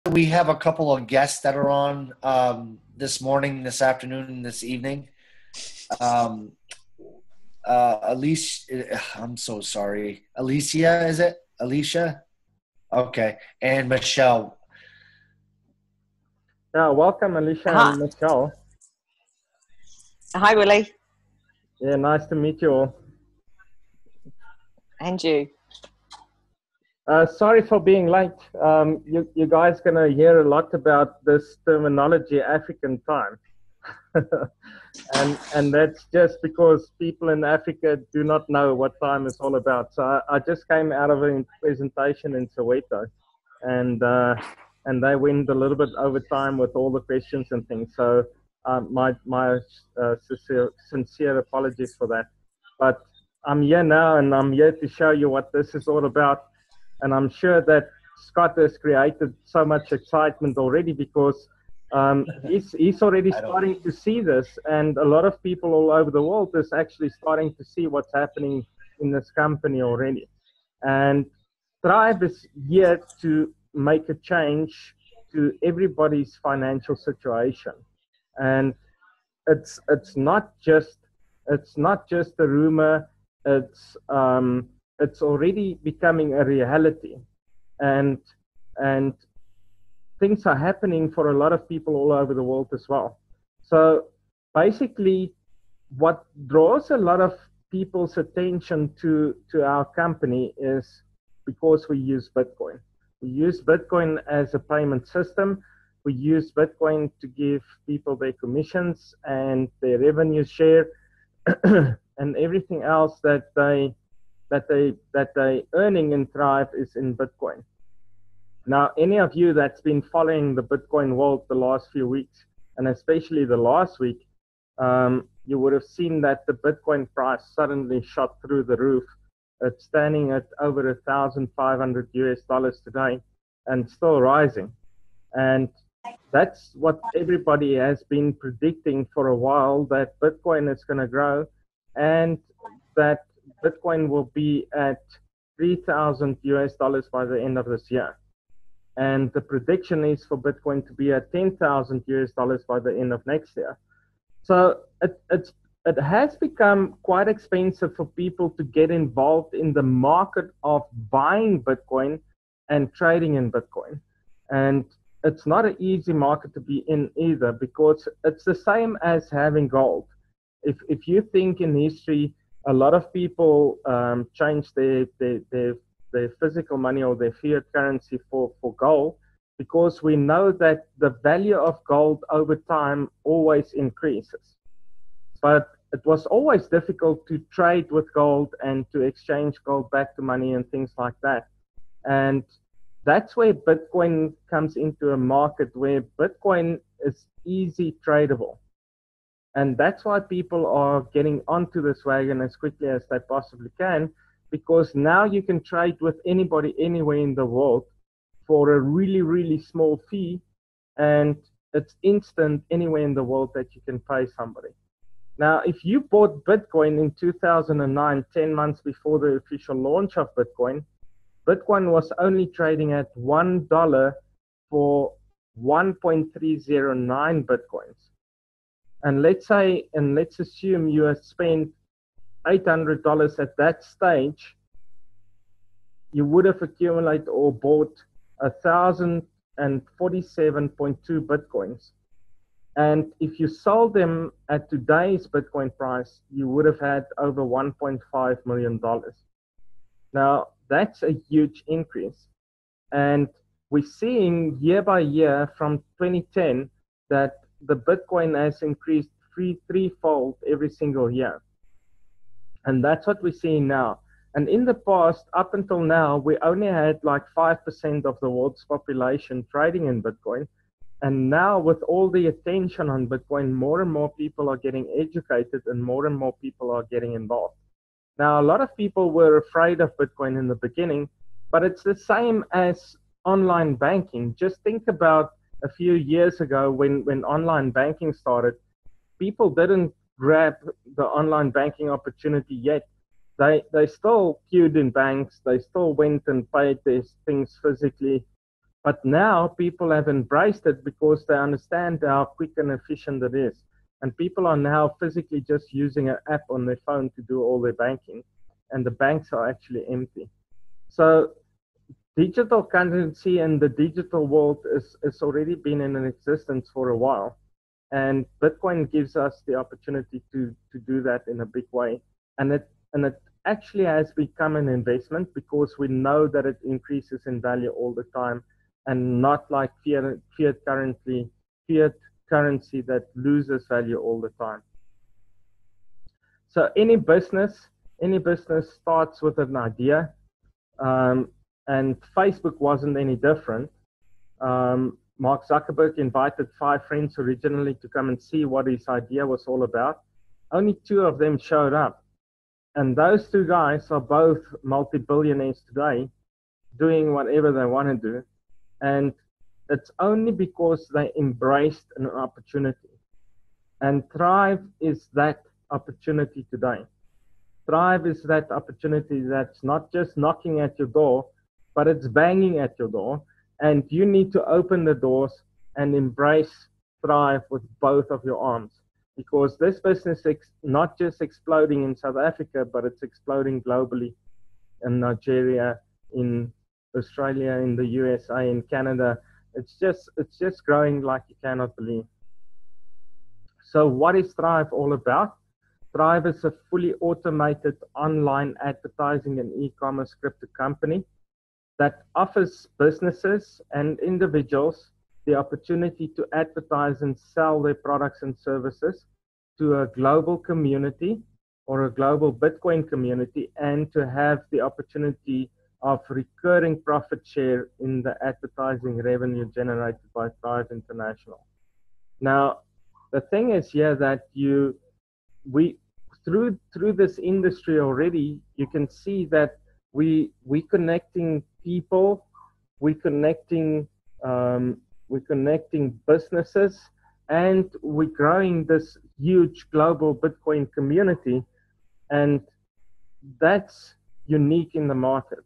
We have a couple of guests that are on this morning, this afternoon, this evening. Um, Alicia, I'm so sorry. Alicia, is it? Alicia? Okay. And Michelle. Yeah, welcome, Alicia Hi, and Michelle. hi, Willie, Yeah, nice to meet you all. and you. Sorry for being late. You guys gonna hear a lot about this terminology, African time, and that's just because people in Africa do not know what time is all about. So I just came out of a presentation in Soweto, and and they went a little bit over time with all the questions and things. So my sincere apologies for that. But I'm here now, and I'm here to show you what this is all about. And I'm sure that Scott has created so much excitement already because he's already starting to see this, and a lot of people all over the world is actually starting to see what's happening in this company already. And Thrive is here to make a change to everybody's financial situation, and it's not just a rumor. It's it's already becoming a reality, and and things are happening for a lot of people all over the world as well. So basically, what draws a lot of people's attention to our company is because we use Bitcoin. We use Bitcoin as a payment system. We use Bitcoin to give people their commissions and their revenue share and everything else that they earning in Thrive is in Bitcoin. Now, any of you that's been following the Bitcoin world the last few weeks, and especially the last week, you would have seen that the Bitcoin price suddenly shot through the roof. It's standing at over 1,500 US dollars today and still rising. And that's what everybody has been predicting for a while, that Bitcoin is going to grow and that Bitcoin will be at 3,000 US dollars by the end of this year. And the prediction is for Bitcoin to be at 10,000 US dollars by the end of next year. So it has become quite expensive for people to get involved in the market of buying Bitcoin and trading in Bitcoin. And it's not an easy market to be in either, because it's the same as having gold. If you think in history, a lot of people changed their physical money or their fiat currency for gold, because we know that the value of gold over time always increases. But it was always difficult to trade with gold and to exchange gold back to money and things like that. And that's where Bitcoin comes into a market where Bitcoin is easy tradable. And that's why people are getting onto this wagon as quickly as they possibly can, because now you can trade with anybody anywhere in the world for a really, really small fee, and it's instant anywhere in the world that you can pay somebody. Now, if you bought Bitcoin in 2009, 10 months before the official launch of Bitcoin, Bitcoin was only trading at $1 for 1.309 Bitcoins. And let's assume you have spent $800 at that stage, you would have accumulated or bought 1,047.2 Bitcoins. And if you sold them at today's Bitcoin price, you would have had over $1.5 million. Now, that's a huge increase. And we're seeing year by year from 2010 that the Bitcoin has increased threefold every single year. And that's what we're seeing now. And in the past, up until now, we only had like 5% of the world's population trading in Bitcoin. And now with all the attention on Bitcoin, more and more people are getting educated and more people are getting involved. Now, a lot of people were afraid of Bitcoin in the beginning, but it's the same as online banking. Just think about a few years ago when online banking started. People didn't grab the online banking opportunity yet. They still queued in banks. They still went and paid their things physically. But now people have embraced it because they understand how quick and efficient it is. And people are now physically just using an app on their phone to do all their banking, and the banks are actually empty. So digital currency and the digital world is already been in existence for a while. And Bitcoin gives us the opportunity to do that in a big way. And it actually has become an investment because we know that it increases in value all the time, and not like fiat currency that loses value all the time. So any business starts with an idea, and Facebook wasn't any different. Mark Zuckerberg invited 5 friends originally to come and see what his idea was all about. Only 2 of them showed up. And those 2 guys are both multi-billionaires today, doing whatever they want to do. And it's only because they embraced an opportunity. And Thrive is that opportunity today. Thrive is that opportunity that's not just knocking at your door, but it's banging at your door. And you need to open the doors and embrace Thrive with both of your arms. Because this business is not just exploding in South Africa, but it's exploding globally in Nigeria, in Australia, in the USA, in Canada. It's just growing like you cannot believe. So what is Thrive all about? Thrive is a fully automated online advertising and e-commerce crypto company that offers businesses and individuals the opportunity to advertise and sell their products and services to a global community or a global Bitcoin community, and to have the opportunity of recurring profit share in the advertising revenue generated by Thrive International. Now, the thing is here that through this industry already, you can see that we connecting people, we're connecting businesses, and we're growing this huge global Bitcoin community, and that's unique in the market.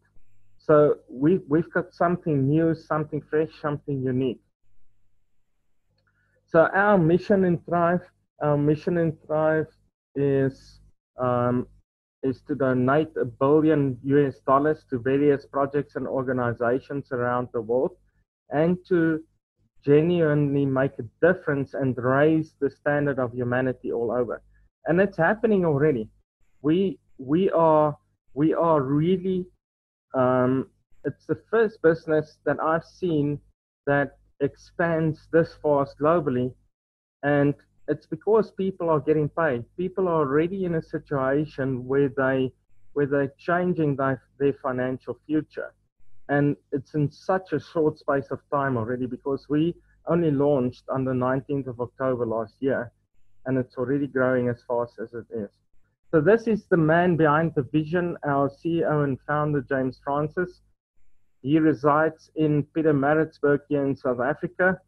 So we've got something new, something fresh, something unique. So our mission in Thrive is to donate $1 billion to various projects and organizations around the world, and to genuinely make a difference and raise the standard of humanity all over. And it's happening already. We are really, it's the first business that I've seen that expands this fast globally. And it's because people are getting paid. People are already in a situation where they're changing their financial future. And it's in such a short space of time already, because we only launched on the 19th of October last year, and it's already growing as fast as it is. So this is the man behind the vision, our CEO and founder, James Francis. He resides in Pietermaritzburg here in South Africa.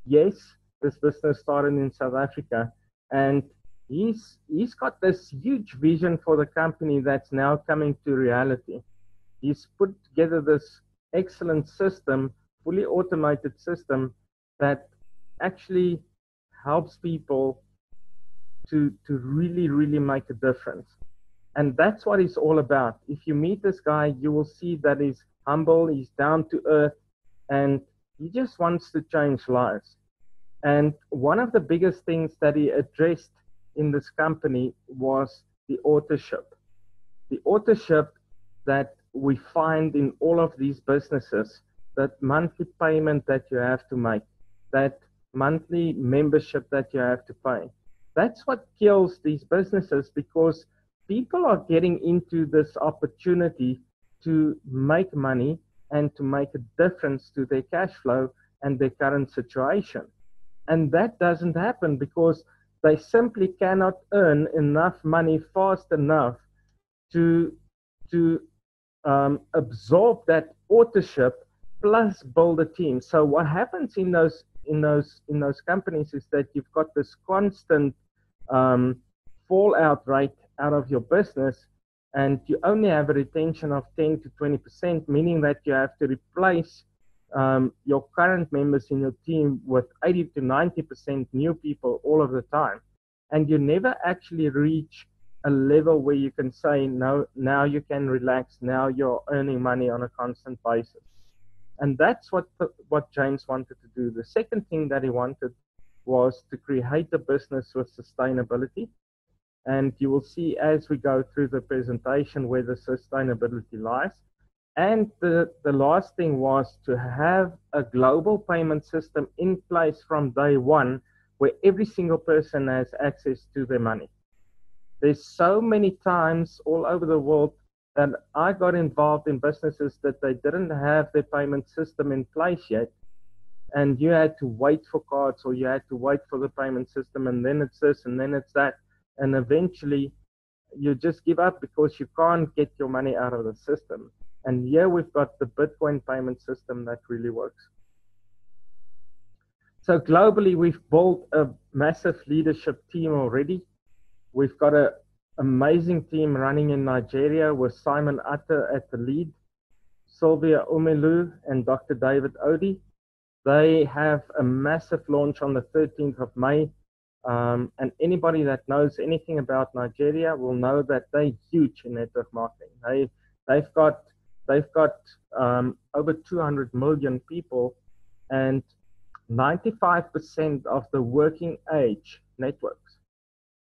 Yes, this business started in South Africa, and he's got this huge vision for the company that's now coming to reality. He's put together this excellent system, fully automated system, that actually helps people to really, really make a difference. And that's what it's all about. If you meet this guy, you will see that he's humble, he's down to earth, and he just wants to change lives. And one of the biggest things that he addressed in this company was the authorship. The authorship that we find in all of these businesses, that monthly payment that you have to make, that monthly membership that you have to pay. That's what kills these businesses, because people are getting into this opportunity to make money and to make a difference to their cash flow and their current situation. And that doesn't happen because they simply cannot earn enough money fast enough to absorb that authorship plus build a team. So what happens in those companies is that you've got this constant fallout rate out of your business, and you only have a retention of 10 to 20%, meaning that you have to replace your current members in your team with 80 to 90% new people all of the time. And you never actually reach a level where you can say, no, now you can relax, now you're earning money on a constant basis. And that's what James wanted to do. The second thing that he wanted was to create a business with sustainability. And you will see as we go through the presentation where the sustainability lies. And the last thing was to have a global payment system in place from day one where every single person has access to their money. There's so many times all over the world that I got involved in businesses that they didn't have their payment system in place yet. And you had to wait for cards or you had to wait for the payment system, and then it's this and then it's that. And eventually you just give up because you can't get your money out of the system. And here we've got the Bitcoin payment system that really works. So globally, we've built a massive leadership team already. We've got an amazing team running in Nigeria with Simon Atta at the lead, Sylvia Umelu and Dr. David Odi. They have a massive launch on the 13th of May. And anybody that knows anything about Nigeria will know that they're huge in network marketing. They've got over 200 million people, and 95% of the working age networks,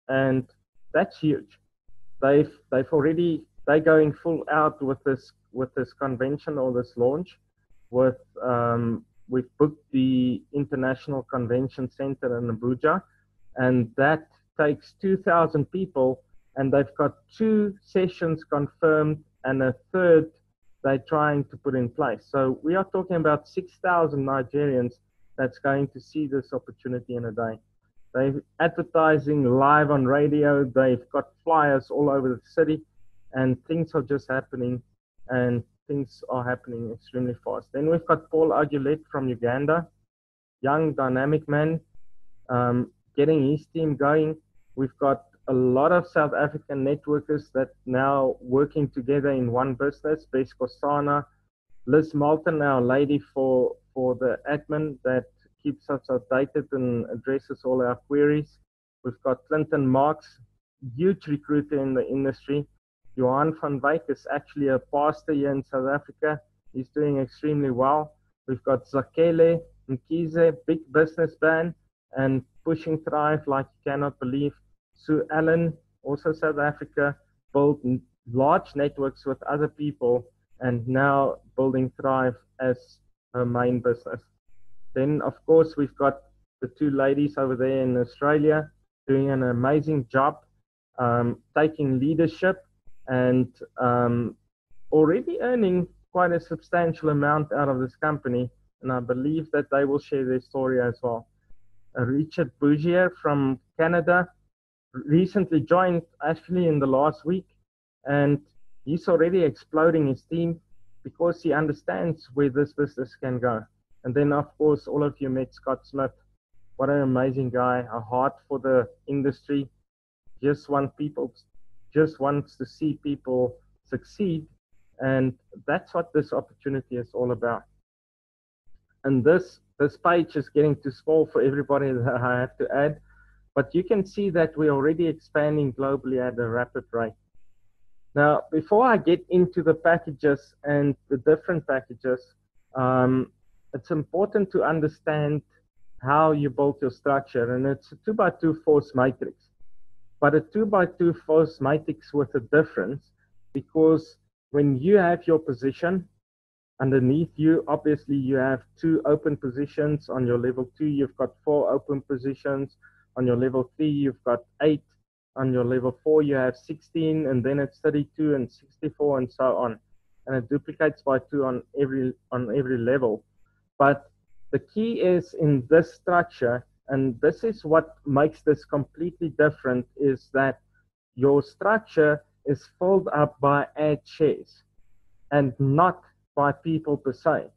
and that's huge. They're going full out with this convention or this launch. We've booked the International Convention Center in Abuja, and that takes 2,000 people, and they've got 2 sessions confirmed and a third they're trying to put in place. So we are talking about 6,000 Nigerians that's going to see this opportunity in a day. They're advertising live on radio. They've got flyers all over the city, and things are just happening, and things are happening extremely fast. Then we've got Paul Aguilette from Uganda, young, dynamic man, getting his team going. We've got a lot of South African networkers that now working together in one business. Bess Kosana, Liz Malton, our lady for the admin that keeps us updated and addresses all our queries. We've got Clinton Marks, huge recruiter in the industry. Johan van Wyk is actually a pastor here in South Africa. He's doing extremely well. We've got Zakele Mkize, big businessman and pushing Thrive like you cannot believe. Sue Allen, also South Africa, built large networks with other people and now building Thrive as her main business. Then, of course, we've got the 2 ladies over there in Australia doing an amazing job, taking leadership and already earning quite a substantial amount out of this company. And I believe that they will share their story as well. Richard Bougier from Canada recently joined actually in the last week, and he's already exploding his team because he understands where this business can go. And then, of course, all of you met Scott Smith. What an amazing guy, a heart for the industry, just wants to see people succeed. And that's what this opportunity is all about. And this page is getting too small for everybody that I have to add, but you can see that we're already expanding globally at a rapid rate. Now, before I get into the packages and the different packages, it's important to understand how you build your structure, and it's a 2x2 force matrix, but a 2x2 force matrix with a difference, because when you have your position, underneath you, obviously you have 2 open positions. On your level 2, you've got 4 open positions. On your level 3, you've got 8. On your level 4, you have 16, and then it's 32 and 64 and so on. And it duplicates by 2 on every level. But the key is in this structure, and this is what makes this completely different, is that your structure is filled up by ad shares and not by people per se,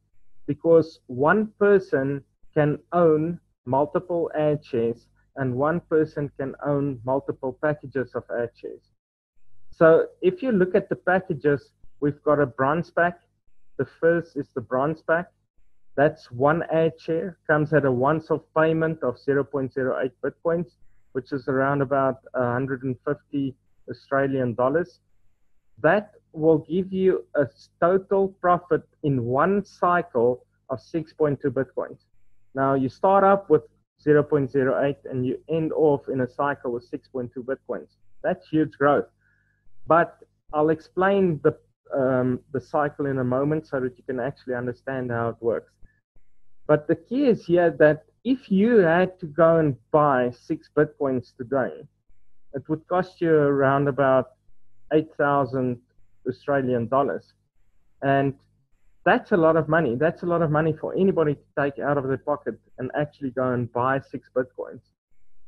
because one person can own multiple ad shares and one person can own multiple packages of ad shares. So if you look at the packages, we've got a bronze pack. The first is the bronze pack. That's one ad share, comes at a once-off payment of 0.08 Bitcoins, which is around about 150 Australian dollars. That will give you a total profit in one cycle of 6.2 Bitcoins. Now you start up with 0.08 and you end off in a cycle with 6.2 Bitcoins. That's huge growth. But I'll explain the cycle in a moment so that you can actually understand how it works. But the key is here that if you had to go and buy 6 Bitcoins today, it would cost you around about 8,000 Australian dollars. And that's a lot of money. That's a lot of money for anybody to take out of their pocket and actually go and buy 6 Bitcoins.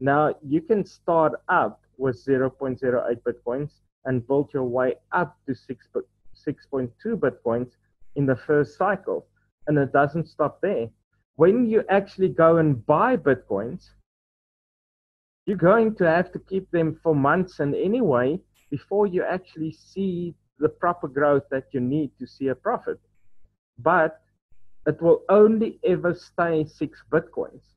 Now, you can start up with 0.08 Bitcoins and build your way up to 6.2 Bitcoins in the first cycle. And it doesn't stop there. When you actually go and buy Bitcoins, you're going to have to keep them for months and anyway before you actually see the proper growth that you need to see a profit. But it will only ever stay 6 Bitcoins.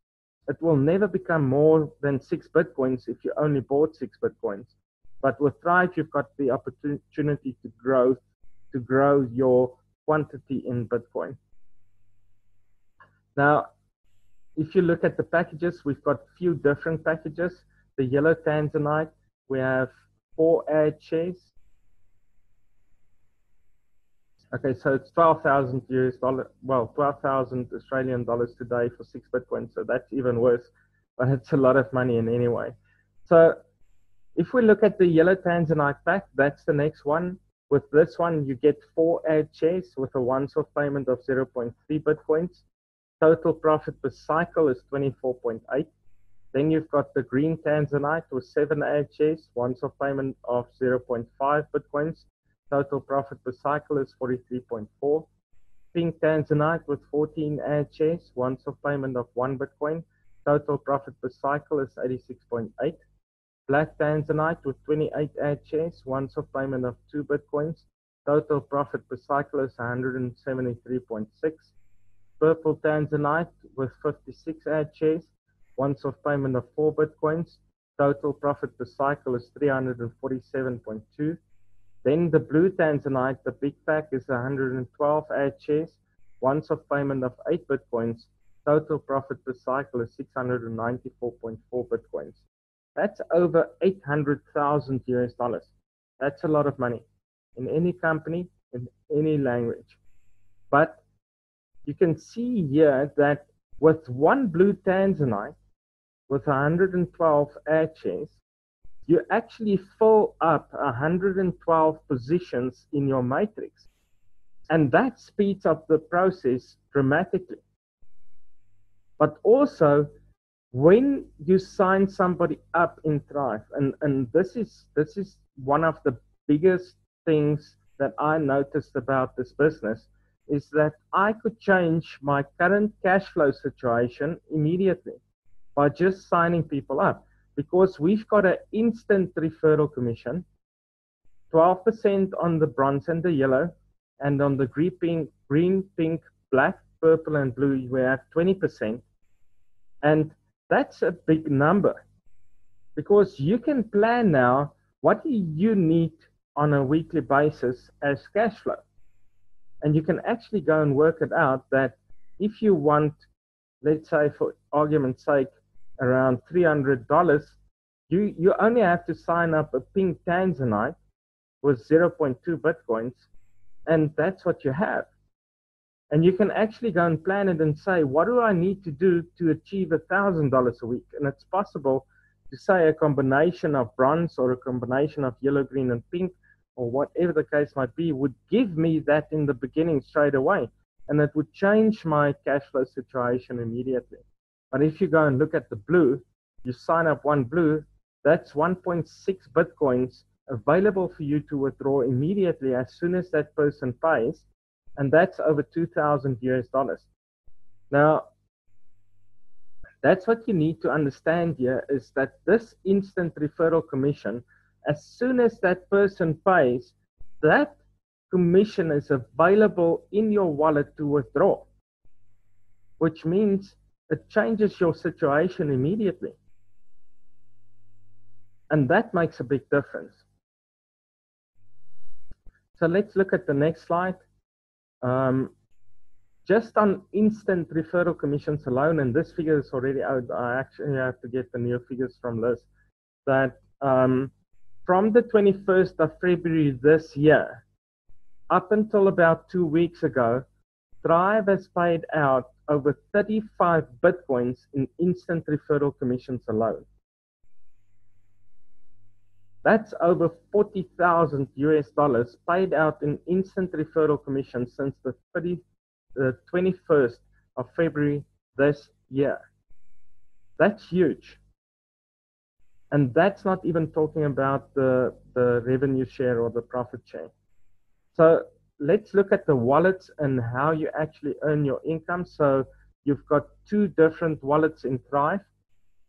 It will never become more than 6 Bitcoins if you only bought 6 Bitcoins. But with Thrive, you've got the opportunity to grow your quantity in Bitcoin. Now, if you look at the packages, we've got a few different packages. The yellow tanzanite, we have 4 ad shares. Okay, so it's 12,000 US dollar, well, 12,000 Australian dollars today for 6 Bitcoins. So that's even worse, but it's a lot of money in any way. So if we look at the yellow tanzanite pack, that's the next one. With this one, you get 4 ad shares with a once-off payment of 0.3 Bitcoins. Total profit per cycle is 24.8. Then you've got the green tanzanite with 7 ad shares, once-off payment of 0.5 Bitcoins. Total profit per cycle is 43.4. Pink tanzanite with 14 ad shares, once-off payment of 1 Bitcoin. Total profit per cycle is 86.8. Black tanzanite with 28 ad shares, once-off payment of 2 Bitcoins. Total profit per cycle is 173.6. Purple tanzanite with 56 ad shares, once-off payment of 4 Bitcoins. Total profit per cycle is 347.2. Then the blue tanzanite, the big pack, is 112 ad shares, once-off payment of 8 Bitcoins. Total profit per cycle is 694.4 Bitcoins. That's over 800,000 US dollars. That's a lot of money in any company, in any language. But you can see here that with one blue tanzanite, with 112 ad shares, you actually fill up 112 positions in your matrix. And that speeds up the process dramatically. But also, when you sign somebody up in Thrive, and this is one of the biggest things that I noticed about this business, is that I could change my current cash flow situation immediately by just signing people up. Because we've got an instant referral commission, 12% on the bronze and the yellow, and on the green, pink, black, purple, and blue, we have 20%. And that's a big number because you can plan now what you need on a weekly basis as cash flow. And you can actually go and work it out that if you want, let's say for argument's sake, around $300, you only have to sign up a pink tanzanite with 0.2 Bitcoins, and that's what you have. And you can actually go and plan it and say, what do I need to do to achieve $1,000 a week? And it's possible to say a combination of bronze or a combination of yellow, green, and pink, or whatever the case might be, would give me that in the beginning straight away. And it would change my cash flow situation immediately. But if you go and look at the blue, you sign up one blue, that's 1.6 Bitcoins available for you to withdraw immediately as soon as that person pays. And that's over 2,000 US dollars. Now, that's what you need to understand here, is that this instant referral commission, as soon as that person pays, that commission is available in your wallet to withdraw. which means it changes your situation immediately. And that makes a big difference. So let's look at the next slide. Just on instant referral commissions alone, and this figure is already out, I actually have to get the new figures from Liz, that from the 21st of February this year, up until about 2 weeks ago, Thrive has paid out over 35 Bitcoins in instant referral commissions alone. That's over 40,000 US dollars paid out in instant referral commissions since the 21st of February this year. That's huge. And that's not even talking about the revenue share or the profit share. So let's look at the wallets and how you actually earn your income. So you've got two different wallets in Thrive.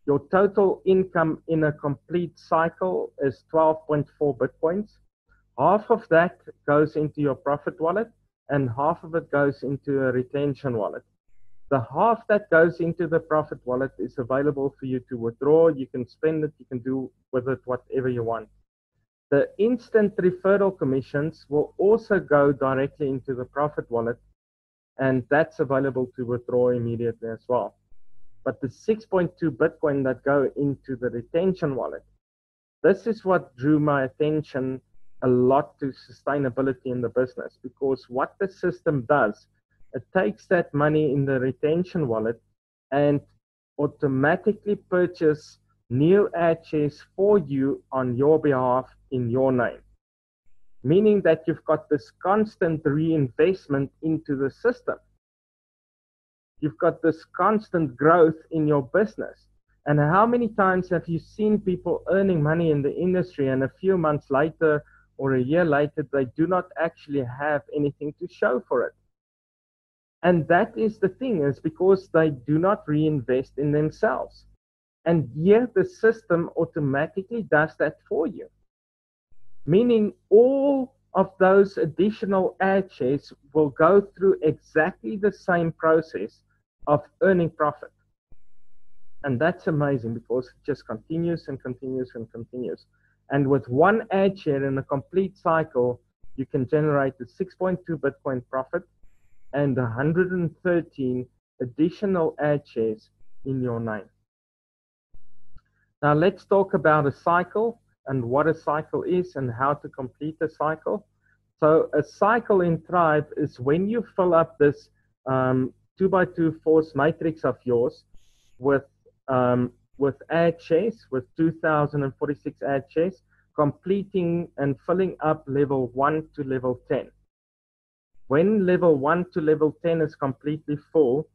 Your total income in a complete cycle is 12.4 Bitcoins. Half of that goes into your profit wallet and half of it goes into a retention wallet. The half that goes into the profit wallet is available for you to withdraw. You can spend it, you can do with it whatever you want. The instant referral commissions will also go directly into the profit wallet, and that's available to withdraw immediately as well. But the 6.2 Bitcoin that go into the retention wallet, this is what drew my attention a lot to sustainability in the business, because what the system does, it takes that money in the retention wallet and automatically purchase new ad shares for you on your behalf in your name. Meaning that you've got this constant reinvestment into the system. You've got this constant growth in your business. And how many times have you seen people earning money in the industry and a few months later or a year later, they do not actually have anything to show for it? And that is the thing, is because they do not reinvest in themselves. And yet the system automatically does that for you. Meaning all of those additional ad shares will go through exactly the same process of earning profit. And that's amazing, because it just continues and continues and continues. And with one ad share in a complete cycle, you can generate a 6.2 Bitcoin profit and 113 additional ad shares in your name. Now let's talk about a cycle and what a cycle is and how to complete a cycle. So a cycle in Thrive is when you fill up this 2x2 force matrix of yours with ad shares, with 2,046 ad shares, completing and filling up level 1 to level 10. When level 1 to level 10 is completely full,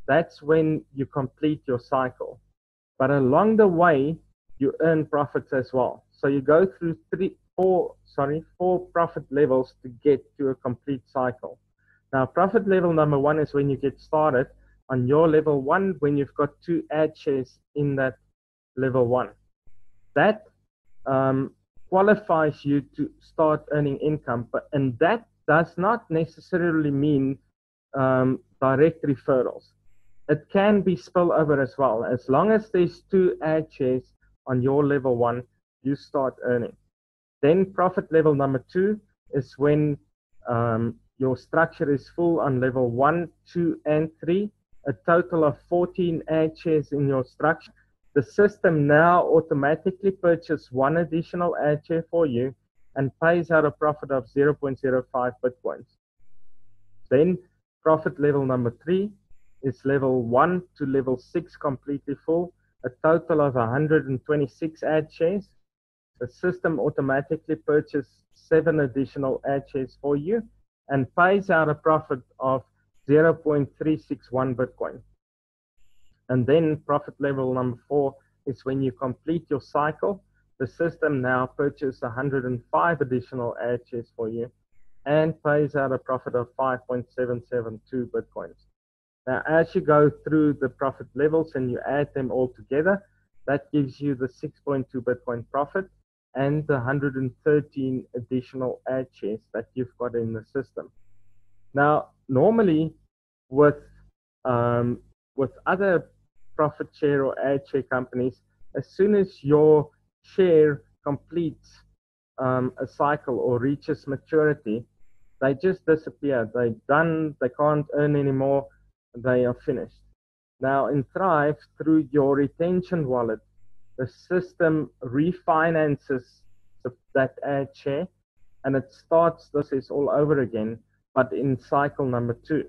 that's when you complete your cycle. But along the way, you earn profits as well. So you go through four profit levels to get to a complete cycle. Now, profit level number 1 is when you get started on your level 1, when you've got 2 ad shares in that level 1. That qualifies you to start earning income, and that does not necessarily mean direct referrals. It can be spillover as well. As long as there's 2 ad shares on your level 1, you start earning. Then profit level number 2 is when your structure is full on level 1, 2, and 3, a total of 14 ad shares in your structure. The system now automatically purchases 1 additional ad share for you and pays out a profit of 0.05 Bitcoins. Then profit level number 3 is level 1 to level 6 completely full, a total of 126 ad shares. The system automatically purchases 7 additional ad shares for you and pays out a profit of 0.361 Bitcoin. And then profit level number 4 is when you complete your cycle. The system now purchases 105 additional ad shares for you and pays out a profit of 5.772 Bitcoins. Now, as you go through the profit levels and you add them all together, that gives you the 6.2 Bitcoin profit and the 113 additional ad shares that you've got in the system. Now, normally with with other profit share or ad share companies, as soon as your share completes a cycle or reaches maturity, they just disappear. They're done. They can't earn anymore. They are finished. Now in Thrive, through your retention wallet, the system refinances that ad share, and it starts this is all over again, but in cycle number 2.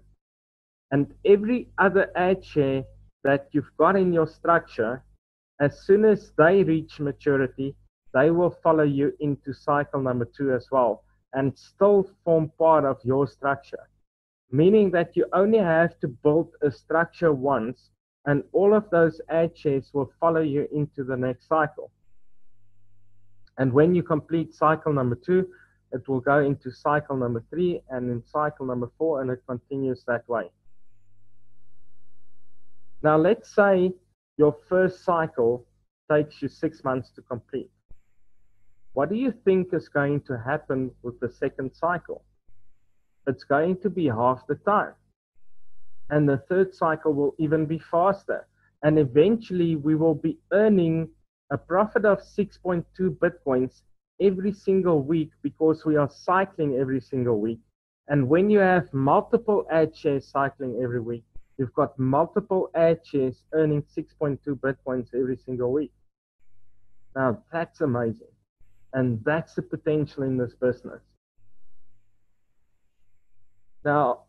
And every other ad share that you've got in your structure, as soon as they reach maturity, they will follow you into cycle number 2 as well, and still form part of your structure. Meaning that you only have to build a structure once, and all of those ad shares will follow you into the next cycle. And when you complete cycle number 2, it will go into cycle number 3 and in cycle number 4, and it continues that way. Now, let's say your first cycle takes you 6 months to complete. What do you think is going to happen with the second cycle? It's going to be half the time. And the third cycle will even be faster. And eventually we will be earning a profit of 6.2 Bitcoins every single week, because we are cycling every single week. And when you have multiple ad shares cycling every week, you've got multiple ad shares earning 6.2 Bitcoins every single week. Now that's amazing. And that's the potential in this business. Now,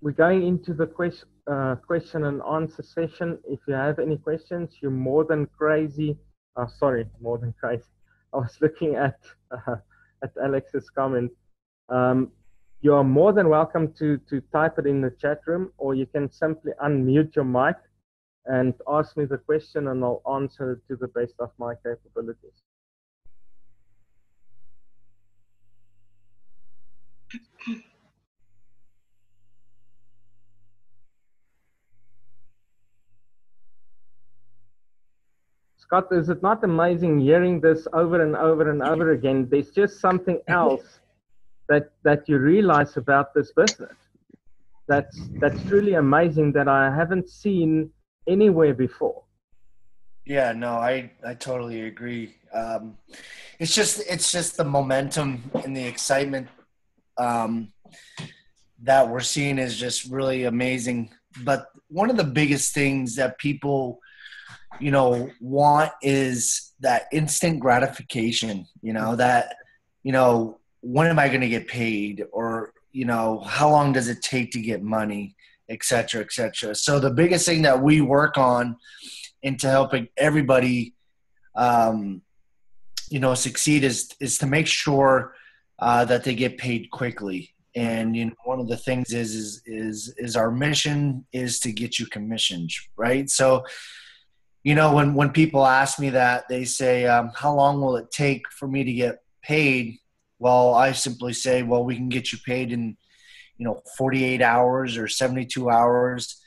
we're going into the question and answer session. If you have any questions, you're more than crazy. More than crazy. I was looking at Alex's comment. You are more than welcome to type it in the chat room, or you can simply unmute your mic and ask me the question, and I'll answer it to the best of my capabilities. Scott, is it not amazing hearing this over and over and over again? There's just something else that you realize about this business. That's truly amazing that I haven't seen anywhere before. Yeah, no, I totally agree. It's just the momentum and the excitement that we're seeing is just really amazing. But one of the biggest things that people want is that instant gratification, that, when am I going to get paid, or, how long does it take to get money, et cetera, et cetera. So the biggest thing that we work on into helping everybody, succeed is to make sure that they get paid quickly. And, one of the things is our mission is to get you commissioned, right? So, when people ask me that, they say, how long will it take for me to get paid? Well, I simply say, well, we can get you paid in, 48 hours or 72 hours,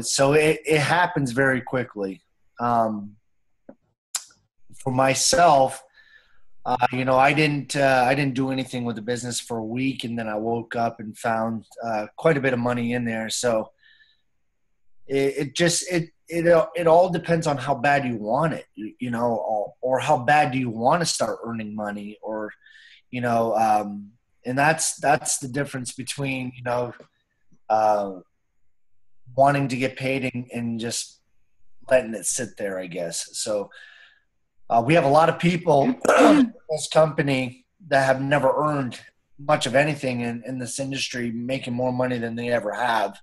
so it happens very quickly. For myself, I didn't do anything with the business for a week, and then I woke up and found quite a bit of money in there. So it all depends on how bad you want it, or how bad do you want to start earning money, or, and that's the difference between, wanting to get paid and just letting it sit there, I guess. So we have a lot of people in this company that have never earned much of anything in this industry, making more money than they ever have.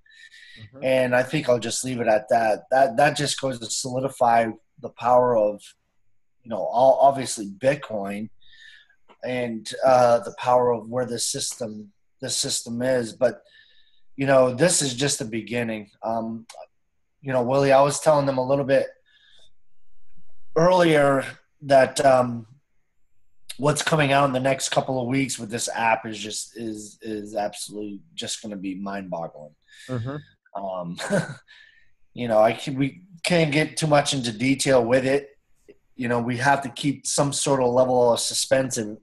Mm-hmm. And I think I'll just leave it at that. That just goes to solidify the power of, obviously Bitcoin, and the power of where the system is. But, this is just the beginning. Willie, I was telling them a little bit earlier that what's coming out in the next couple of weeks with this app is absolutely just going to be mind-boggling. Mm-hmm. We can't get too much into detail with it. We have to keep some sort of level of suspense and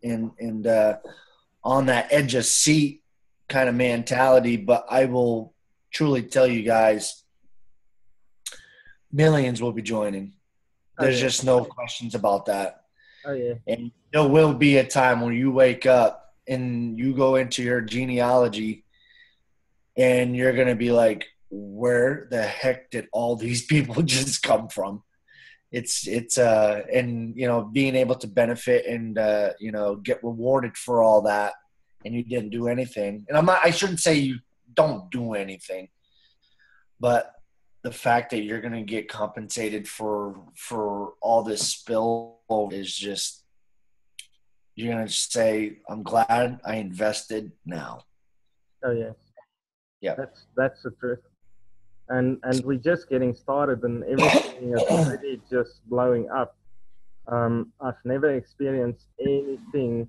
on that edge of seat kind of mentality. But I will truly tell you guys, Millions will be joining. There's just no questions about that. Oh, yeah. And there will be a time when you wake up and you go into your genealogy and you're going to be like, where the heck did all these people just come from? And, you know, being able to benefit and, you know, get rewarded for all that, and you didn't do anything. And I shouldn't say you don't do anything, but the fact that you're going to get compensated for all this spill is just, you're going to say, I'm glad I invested now. Oh, yeah. Yeah. That's the truth. And we're just getting started, and everything is already just blowing up. I've never experienced anything,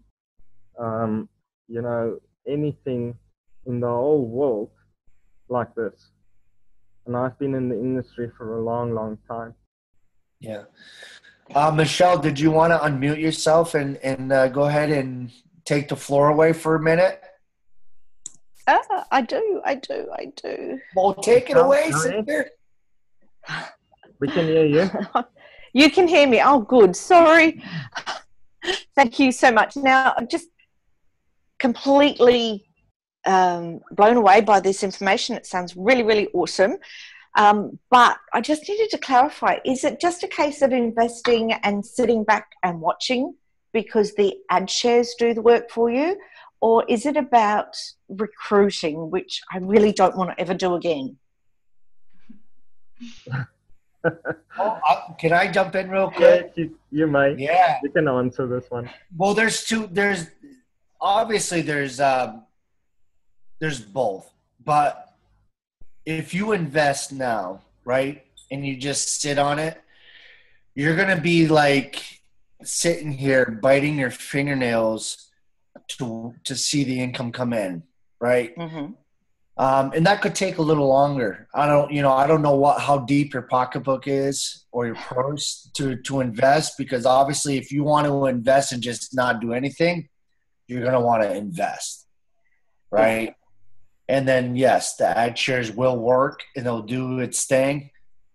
you know, anything in the whole world like this. And I've been in the industry for a long, long time. Yeah. Michelle, did you want to unmute yourself and go ahead and take the floor away for a minute? I do. Well, take it away, sister. We can hear you. You can hear me. Oh, good. Sorry. Thank you so much. Now, I'm just completely blown away by this information. It sounds really, really awesome. But I just needed to clarify, is it just a case of investing and sitting back and watching because the ad shares do the work for you? Or is it about recruiting, which I really don't want to ever do again? Can I jump in real quick? Yeah, you may. Yeah. You can answer this one. Well, there's both. But if you invest now, right, and you just sit on it, you're going to be like sitting here biting your fingernails to see the income come in, right? Mm-hmm. And that could take a little longer. I don't know how deep your pocketbook is or your purse to invest, because obviously if you want to invest and just not do anything, you're going to want to invest, right? And then, yes, the ad shares will work and they'll do its thing,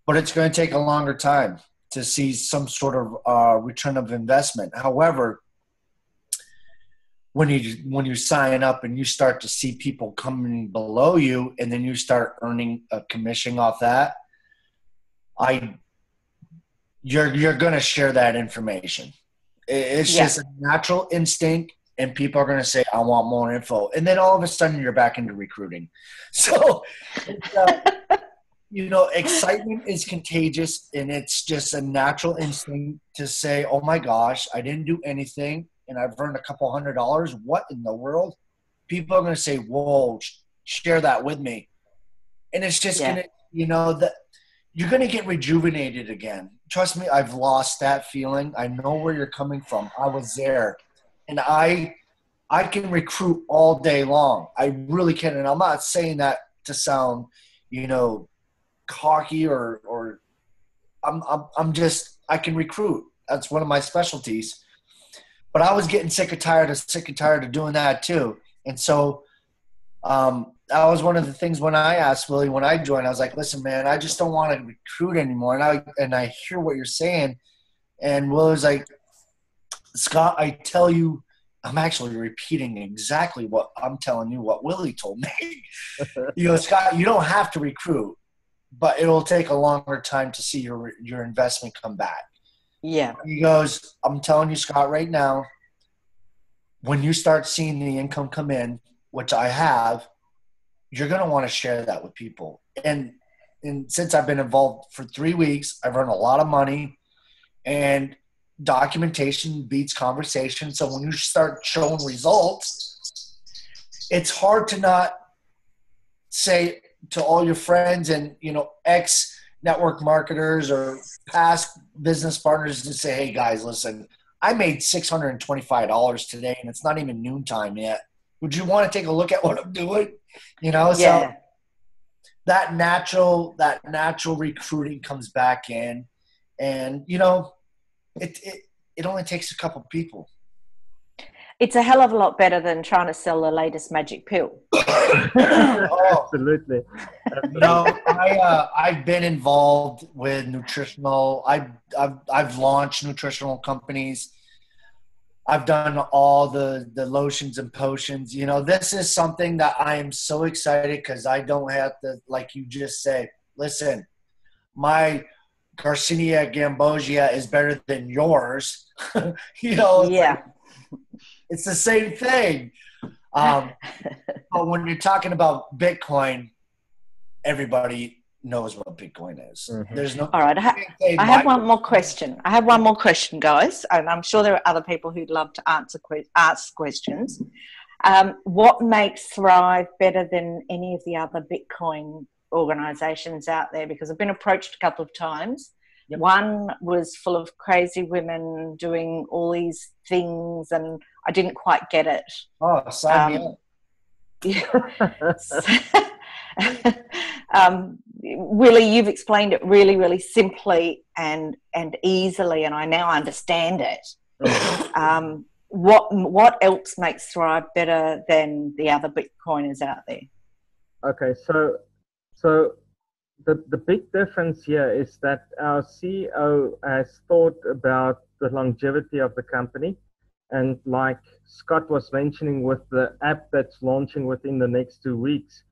but it's going to take a longer time to see some sort of return of investment. However, when you sign up and you start to see people coming below you and then you start earning a commission off that, you're going to share that information. It's just a natural instinct, and people are going to say, I want more info. And then all of a sudden you're back into recruiting. So, you know, excitement is contagious, and it's just a natural instinct to say, oh my gosh, I didn't do anything, and I've earned a couple $100. What in the world? People are going to say, whoa, share that with me. And it's just going to, you know, that you're going to get rejuvenated again. Trust me, I've lost that feeling. I know where you're coming from. I was there. And I can recruit all day long. I really can. And I'm not saying that to sound, you know, cocky or I'm just, I can recruit. That's one of my specialties. But I was getting sick and tired of doing that too. And so that was one of the things when I asked Willie when I joined, I was like, listen, man, I just don't want to recruit anymore. And I hear what you're saying. And Willie was like, Scott, I tell you, I'm actually repeating exactly what I'm telling you, what Willie told me. You know, Scott, you don't have to recruit, but it'll take a longer time to see your investment come back. Yeah. He goes, I'm telling you, Scott, right now, when you start seeing the income come in, which I have, you're going to want to share that with people. And since I've been involved for 3 weeks, I've earned a lot of money, and documentation beats conversation. So when you start showing results, it's hard to not say to all your friends and, you know, ex-network marketers or past business partners to say, hey, guys, listen, I made $625 today, and it's not even noontime yet. Would you want to take a look at what I'm doing? You know, so that natural recruiting comes back in, and, you know, it only takes a couple people. It's a hell of a lot better than trying to sell the latest magic pill. Absolutely. I've been involved with nutritional. I've launched nutritional companies. I've done all the lotions and potions. This is something that I am so excited because I don't have to, like you just said, listen, my Garcinia Gambogia is better than yours. It's the same thing. But when you're talking about Bitcoin, everybody knows what Bitcoin is. Mm-hmm. There's no. All right, I have one more question. Guys, and I'm sure there are other people who'd love to ask questions. What makes Thrive better than any of the other Bitcoin organizations out there? Because I've been approached a couple of times. Yep. One was full of crazy women doing all these things, and I didn't quite get it. Oh, sign me up. Willie, you've explained it really, really simply and easily, and I now understand it. What else makes Thrive better than the other Bitcoiners out there? Okay, so the big difference here is that our CEO has thought about the longevity of the company, and like Scott was mentioning with the app that's launching within the next 2 weeks,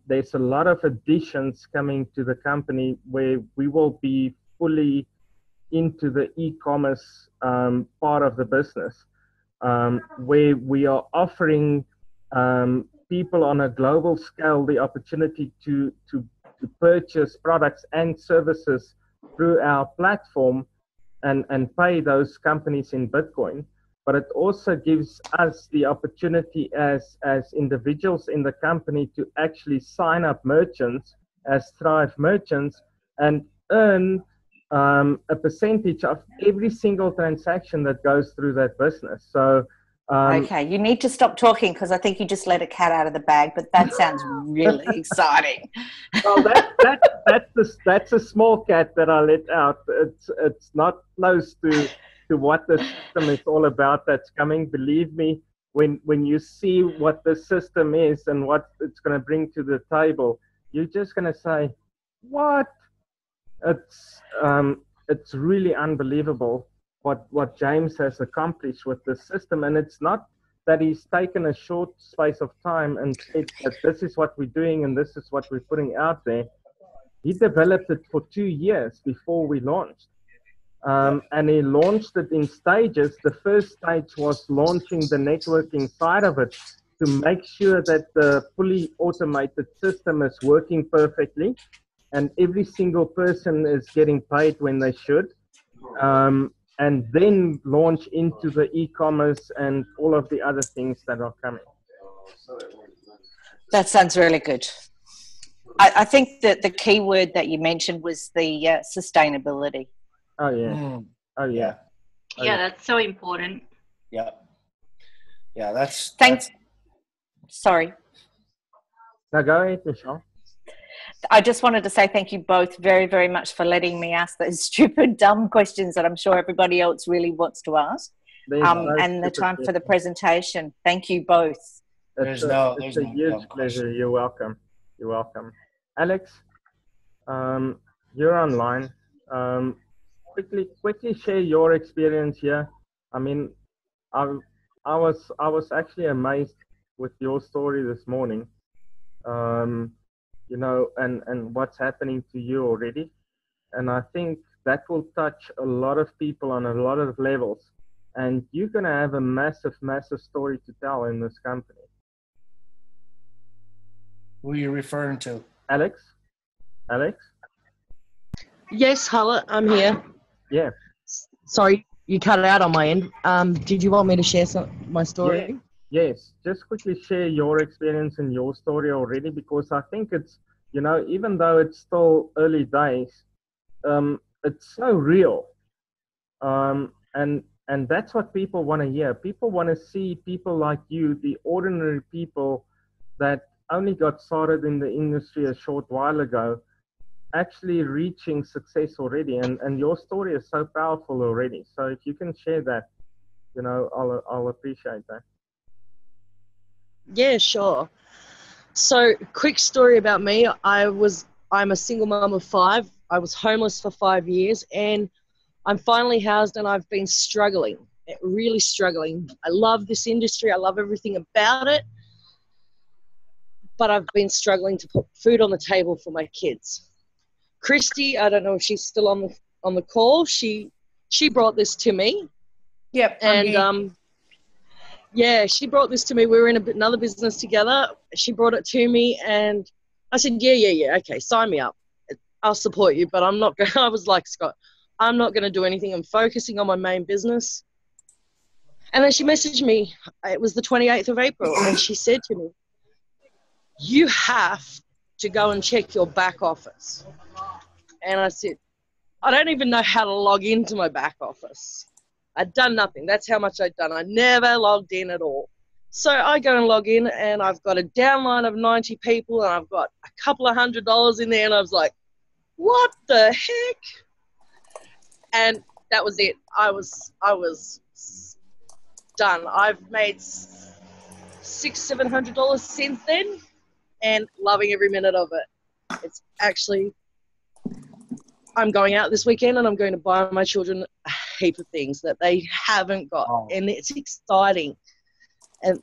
there's a lot of additions coming to the company where we will be fully into the e-commerce part of the business, where we are offering people on a global scale the opportunity to purchase products and services through our platform and pay those companies in Bitcoin. But it also gives us the opportunity as individuals in the company to actually sign up merchants as Thrive merchants and earn a percentage of every single transaction that goes through that business. So okay, you need to stop talking because I think you just let a cat out of the bag, but that sounds really exciting. Well, that's a small cat that I let out. It's not close to what the system is all about that's coming. Believe me, when you see what the system is and what it's going to bring to the table, you're just going to say, what? It's really unbelievable what James has accomplished with the system. And it's not that he's taken a short space of time and said that this is what we're doing and this is what we're putting out there. He developed it for 2 years before we launched. And he launched it in stages. The first stage was launching the networking side of it to make sure that the fully automated system is working perfectly and every single person is getting paid when they should. And then launch into the e-commerce and all of the other things that are coming. That sounds really good. I think that the key word that you mentioned was the sustainability. Oh, yeah. Oh, yeah. Yeah, that's so important. Yeah. Yeah, that's... Sorry. No, go ahead, Michelle. I just wanted to say thank you both very, very much for letting me ask those stupid, dumb questions that I'm sure everybody else really wants to ask. And the time for the presentation. Thank you both. It's a huge pleasure. You're welcome. You're welcome. Alex, you're online. Quickly share your experience here. I mean, I was actually amazed with your story this morning. And what's happening to you already. And I think that will touch a lot of people on a lot of levels. And you're going to have a massive, massive story to tell in this company. Who are you referring to? Alex? Yes, hello, I'm here. Yeah. Sorry, you cut out on my end. Did you want me to share my story? Yeah. Yes, just quickly share your experience and your story already, because I think it's, even though it's still early days, it's so real. And that's what people want to hear. People want to see people like you, the ordinary people that only got started in the industry a short while ago, actually reaching success already. And your story is so powerful already. So if you can share that. I'll appreciate that. Yeah, sure. So, quick story about me. I'm a single mum of 5. I was homeless for 5 years, and I'm finally housed, and I've been struggling, really struggling. I love this industry. I love everything about it, but I've been struggling to put food on the table for my kids. Christy, I don't know if she's still on the call. She brought this to me. Yep. And yeah, she brought this to me. We were in another business together. She brought it to me, and I said, yeah, okay, sign me up. I'll support you, but I'm not going. I was like, Scott, I'm not going to do anything. I'm focusing on my main business. And then she messaged me. It was the 28th of April, and she said to me, you have to go and check your back office. And I said, I don't even know how to log into my back office. I'd done nothing. That's how much I'd done. I never logged in at all. So I go and log in, and I've got a downline of 90 people, and I've got a couple of $100 in there, and I was like, what the heck? And that was it. I was done. I've made $600-700 since then, and loving every minute of it. It's actually, I'm going out this weekend, and I'm going to buy my children a heap of things that they haven't got. Oh. And it's exciting. And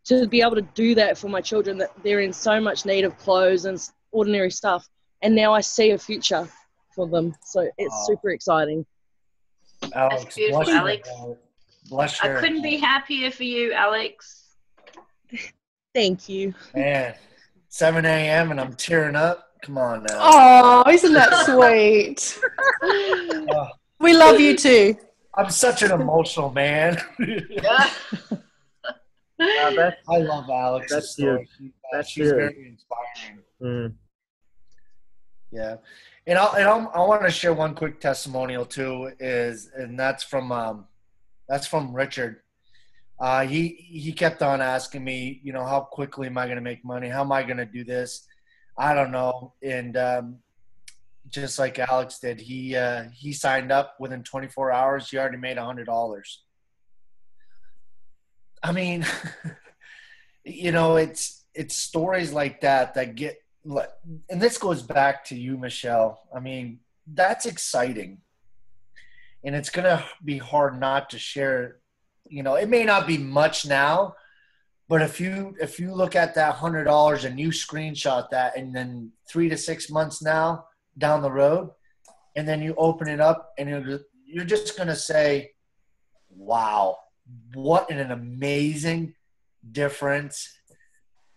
to be able to do that for my children, that they're in so much need of clothes and ordinary stuff. And now I see a future for them. So it's super exciting. Alex, that's beautiful, Alex. Bless you. I couldn't be happier for you, Alex. Thank you. Man, 7 a.m. and I'm tearing up. Come on now. Oh, isn't that sweet? We love you too. I'm such an emotional man. Yeah. I love Alex's story. She's very inspiring. Mm. Yeah. And I want to share one quick testimonial too, and that's from Richard. He kept on asking me, how quickly am I going to make money? How am I going to do this? I don't know. And just like Alex did, he signed up within 24 hours. He already made $100. I mean, it's stories like that get, and this goes back to you, Michelle. I mean, that's exciting. And it's going to be hard not to share. It may not be much now, but if you look at that $100 and you screenshot that, and then 3 to 6 months now down the road, and then you open it up and you're just going to say, wow, what an amazing difference.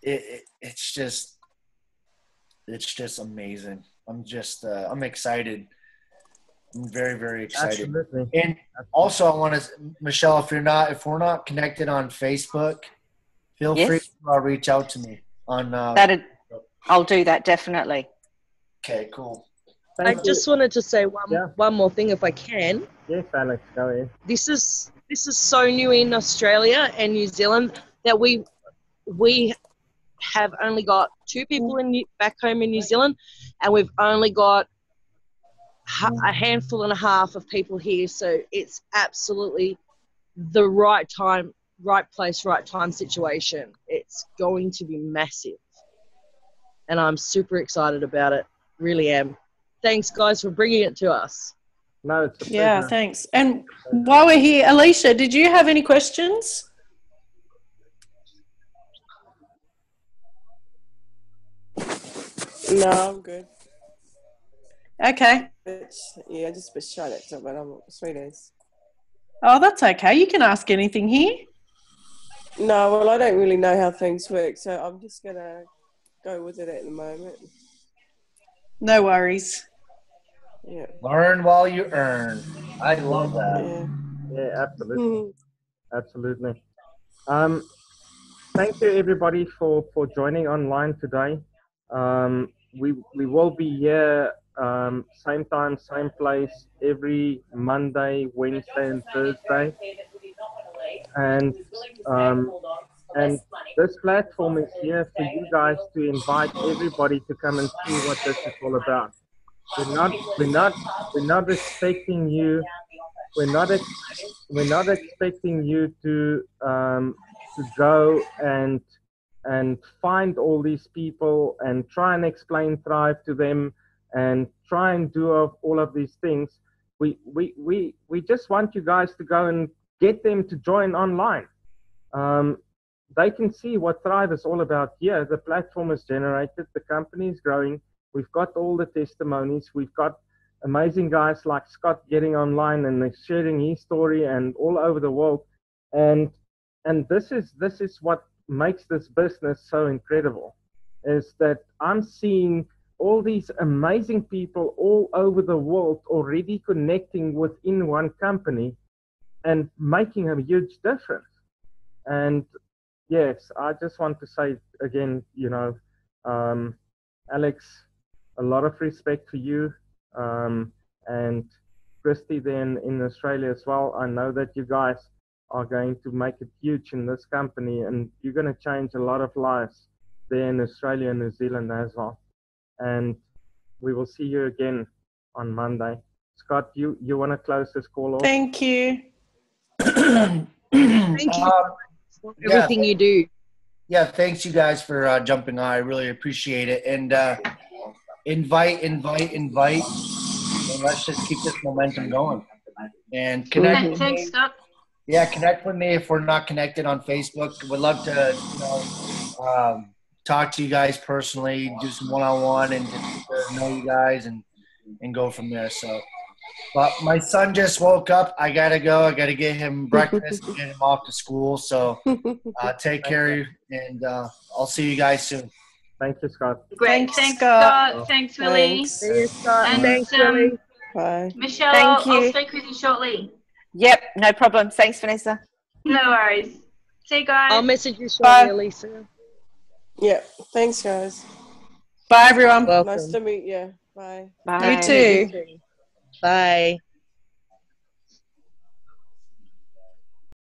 It's just amazing. I'm excited. I'm very, very excited. Absolutely. And also I want to, Michelle, if we're not connected on Facebook, feel free to reach out to me on I'll do that definitely. Okay, cool. I just wanted to say one more thing if I can. Yes, Alex, go ahead. This is so new in Australia and New Zealand that we have only got 2 people back home in New Zealand, and we've only got a handful and a half of people here. So it's absolutely the right time, right place, right time situation. It's going to be massive, and I'm super excited about it. Really am. Thanks, guys, for bringing it to us. No, it's a pleasure. Yeah, thanks. And while we're here, Alicia, did you have any questions? No, I'm good. Okay. Yeah, just a bit shy that time, but I'm sweet as. Oh, that's okay. You can ask anything here. No, well, I don't really know how things work, so I'm just going to go with it at the moment. No worries. Yeah. Learn while you earn. I love that. Yeah, absolutely. Absolutely. Thank you, everybody, for joining online today. We will be here same time, same place, every Monday, Wednesday, and Thursday. And this platform is here for you guys to invite everybody to come and see what this is all about. We're not expecting you we're not expecting you to go and find all these people and try and explain Thrive to them and try and do all of these things. We just want you guys to go and get them to join online. They can see what Thrive is all about here. The platform is generated, the company is growing. We've got all the testimonies. We've got amazing guys like Scott getting online and sharing his story and all over the world. And this is what makes this business so incredible, is that I'm seeing all these amazing people all over the world already connecting within one company and making a huge difference. And yes, I just want to say again, Alex, a lot of respect for you, and Christy then in Australia as well. I know that you guys are going to make it huge in this company, and you're going to change a lot of lives there in Australia and New Zealand as well. And we will see you again on Monday. Scott, you want to close this call off? Thank you. Thank you for everything you do. Yeah, thanks you guys for jumping on. I really appreciate it. And invite, and let's just keep this momentum going. And connect. Thanks, Scott. Yeah, connect with me if we're not connected on Facebook. Would love to, talk to you guys personally, do some one-on-one, and just know you guys and go from there. So, but my son just woke up. I gotta go. I gotta get him breakfast, get him off to school. So, take care of you, and I'll see you guys soon. Thank you, Scott. Great. Thanks, Scott. Thanks, Willie. Thanks. See you, Scott. And, thanks, Willie. Bye. Michelle, Thank you. I'll speak with you shortly. Yep, no problem. Thanks, Vanessa. No worries. See you guys. I'll message you Bye. shortly, Elisa. Yeah. Thanks, guys. Bye, everyone. Welcome. Nice to meet you. Bye. Bye. You too. Bye.